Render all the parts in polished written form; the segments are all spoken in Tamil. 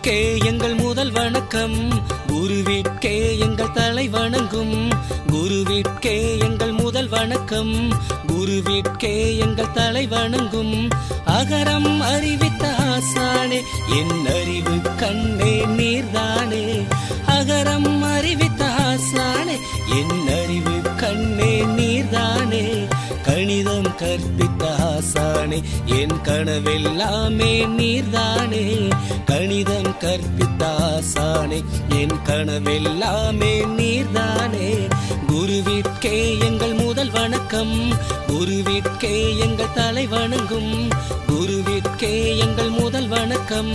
குருவிற்கே எங்கள் முதல் வணக்கம், குருவிற்கே எங்கள் தலை வணங்கும். குருவிற்கே எங்கள் முதல் வணக்கம், குருவிற்கே எங்கள் தலை வணங்கும். அகரம் அறிவித்த ஆசானே, என் அறிவு கண்ணே நீர்தானே. அகரம் அறிவித்த ஆசானே, என் அறிவு கண்ணே நீர்தானே. கணிதம் கற்பித்த ஆசானே, என் கனவெல்லாமே நீர்தானே. கணிதம் கற்பித்த ஆசானே, என் கனவெல்லாமே நீர்தானே. குருவிற்கே எங்கள் முதல் வணக்கம், குருவிற்கே எங்கள் தலை வணங்கும். குருவிற்கே எங்கள் முதல் வணக்கம்,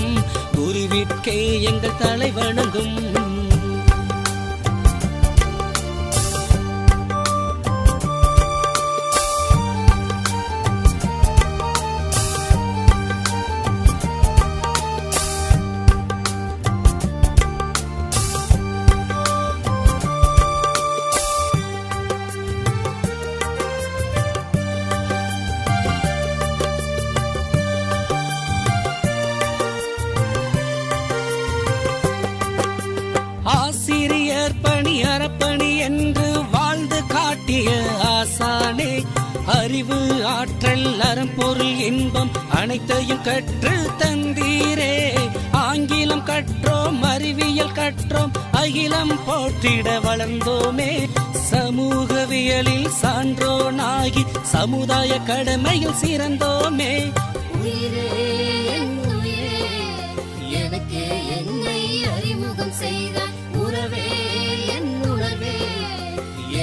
குருவிற்கே எங்கள் தலை வணங்கும். ஆசிரியர் பணி அறப்பணி என்று வாழ்ந்து காட்டிய ஆசானே, அறிவு ஆற்றல் அறம்பொருள் இன்பம் அனைத்தையும் கற்று தந்தீரே. ஆங்கிலம் கற்றோம், அறிவியல் கற்றோம், அகிலம் போற்றிட வளர்ந்தோமே. சமூகவியலில் சான்றோனாகி சமுதாய கடமையில் சிறந்தோமே. உயிரே என் உயிரே, எனக்கு என்னை அறிமுகம் செய்தாய். உறவே என் உணர்வே,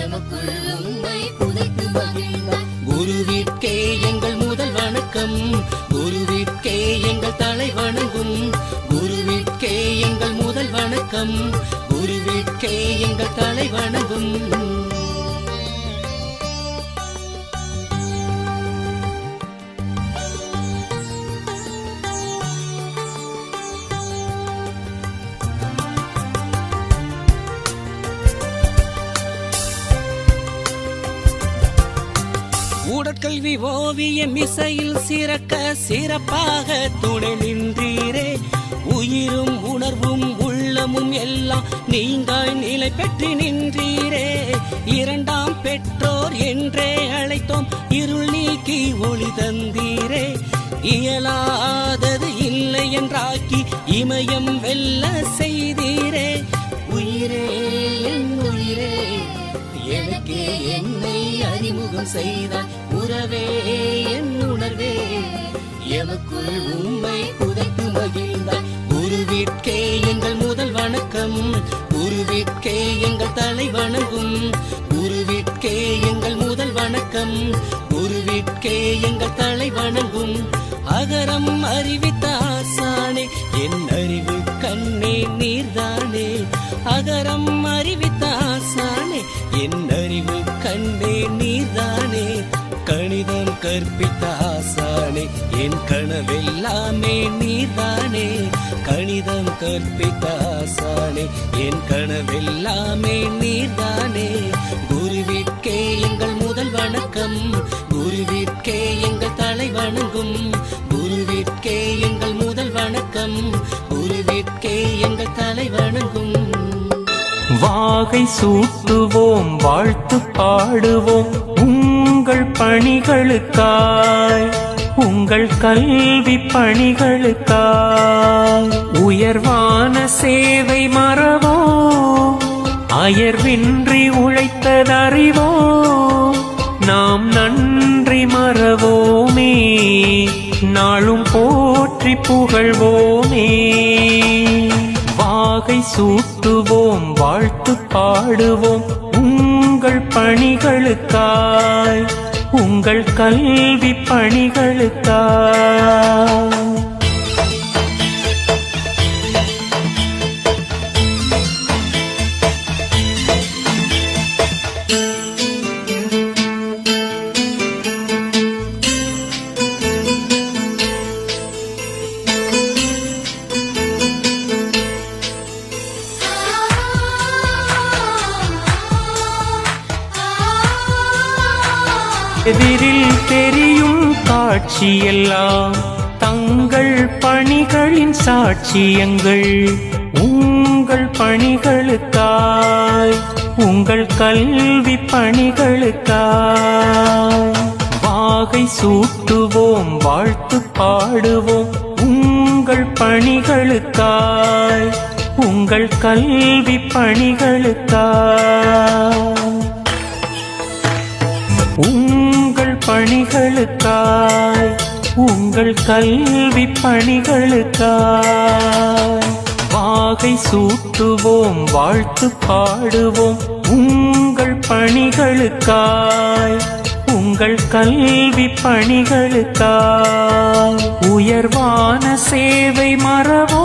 எமக்குள் உண்மை புதைத்து மகிழ்ந்தாய். குருவிற்கே எங்கள் முதல் வணக்கம், குருவிற்கே எங்கள் தலை வணங்கும். குருவிற்கே எங்கள் முதல் வணக்கம், குருவிற்கே எங்கள் தலை வணங்கும். உடற்கல்வி ஓவியம் இசையில் சிறக்க சிறப்பாக துணை நின்றீரே. உயிரும் உணர்வும் உள்ளமும் எல்லாம் நீங்காய் நிலை பெற்று நின்றீரே. இரண்டாம் பெற்றோர் என்றே அழைத்தோம், இருள் நீக்கி ஒளி தந்தீரே. இயலாதது இல்லை என்றாக்கி இமயம் வெல்ல செய்தீரே. உயிரே என் உயிரே, எனக்கே என்னை அறிமுகம் செய்தாய். உறவே என் உணர்வே, எமக்குள் உண்மை புதைத்து மகிழ்ந்தாய். குருவிற்கே எங்கள் முதல் வணக்கம், குருவிற்கே எங்கள் தலை வணங்கும். குருவிற்கே எங்கள் முதல் வணக்கம், குருவிற்கே எங்கள் தலை வணங்கும். அகரம் அறிவித்த ஆசானே, என் அறிவு கண்ணே நீர்தானே. அகரம் அறிவித்த ஆசானே, என் அறிவு கண்ணே நீர்தானே. கணிதம் கற்பித்த ஆசானே, என் கனவெல்லாமே நீர்தானே. கணிதம் கற்பித்த ஆசானே, என் கனவெல்லாமே நீர்தானே. குருவிற்கே எங்கள் முதல் வணக்கம், குருவிற்கே எங்கள் தலை வணங்கும். குருவிற்கே எங்கள் முதல் வணக்கம், குருவிற்கே எங்கள் தலை வணங்கும். வாகை சூட்டுவோம், வாழ்த்து பாடுவோம் உங்கள் பணிகளுக்காய், உங்கள் கல்வி பணிகளுக்காய். உயர்வான சேவை மறவோம், அயர்வின்றி உழைத்ததறிவோம். நாம் நன்றி மறவோமே, நாளும் போற்றி புகழ்வோமே. வாகை சூட்டுவோம், வாழ்த்து பாடுவோம் உங்கள் பணிகளுக்காய், உங்கள் கல்வி பணிகளுக்காய். எதிரில் தெரியும் காட்சியெல்லாம் தங்கள் பணிகளின் சாட்சியங்கள் உங்கள் பணிகளுக்காய் உங்கள் கல்வி பணிகளுக்காய் வாகை சூட்டுவோம் வாழ்த்து பாடுவோம் உங்கள் பணிகளுக்காய் உங்கள் கல்வி பணிகளுக்காய் உங்கள் பணிகளுக்காய் உங்கள் கல்வி பணிகளுக்காய் வாகை சூட்டுவோம் வாழ்த்து பாடுவோம் உங்கள் பணிகளுக்காய் உங்கள் கல்வி பணிகளுக்காய் உயர்வான சேவை மறவோம்